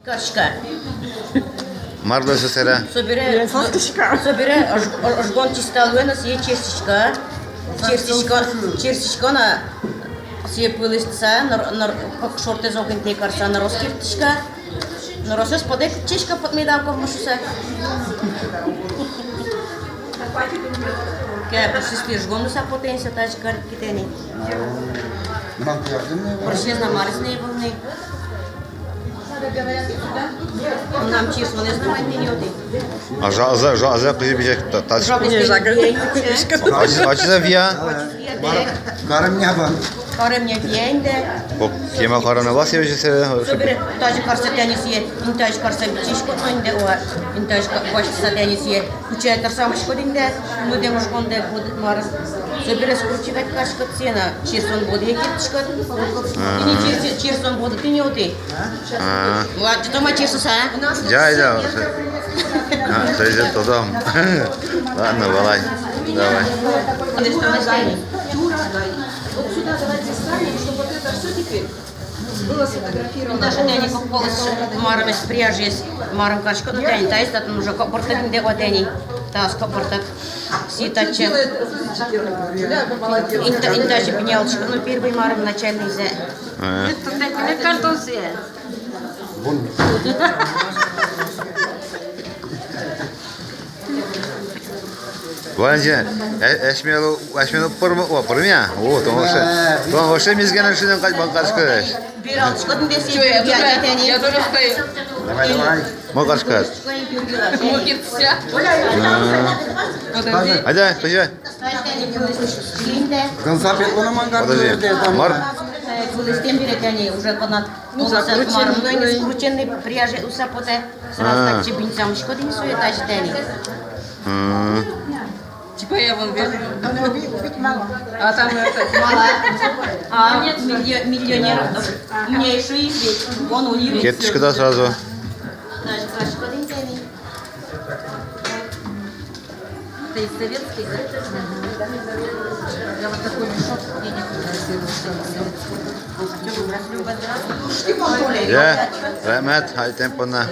Кашка. Марло сестра. Собере жгон чисталвена сие чертичка. Чертичка на сие пылыстса, как шорте зогин текарса на роскиртичка. На росес подек чешка под медалков мушуса. Ке посистир жгон са потенция тачка китени. Прошлез на марисне волны. Нам честно не знаем, не идет. А за прибежать тач. А за вия? Карем не виенде. Кема харана вас я же. Собере тачка карса тянисие, интач карса бичишко инде о, интач кашса тянисие. Куча карса мышкодинде, ну демош конде под марс. Собере скручивать кашка цена, честно будет хитчко. И не честно будет ты не уты. Вот что мы честно са? Ja. То есть то там. Ладно, валай. Давай. Вот сюда давайте станем, чтобы вот это все теперь было сфотографировано. Даже тени попалась марам из пряжи, марам кашка, но тени тайс, это уже копортак где вот тени, тас копортак, ситаче. Интаче пенялочка, ну первый марам начальный зе. Это картон зе. Ванже, эшмелу пырмя. О, то вообще мизгана шинен кать банкашка. Биралчка десе я тени. Я тоже стою. Макашка. Мокится. Айда, пойдем. Подожди. Мар. Вылезтем перед тени уже понад. Ну скрученный пряжи усапоте. Сразу так чебинцам шкоди не суетач тени. Типа я вон вижу. А там это... Мало. А миллионеров. Мне еще и ведь. Вон у них. Кеточка да сразу. Это из советских, да? Я вот такой мешок денег Ya, rahmet, hay tempona.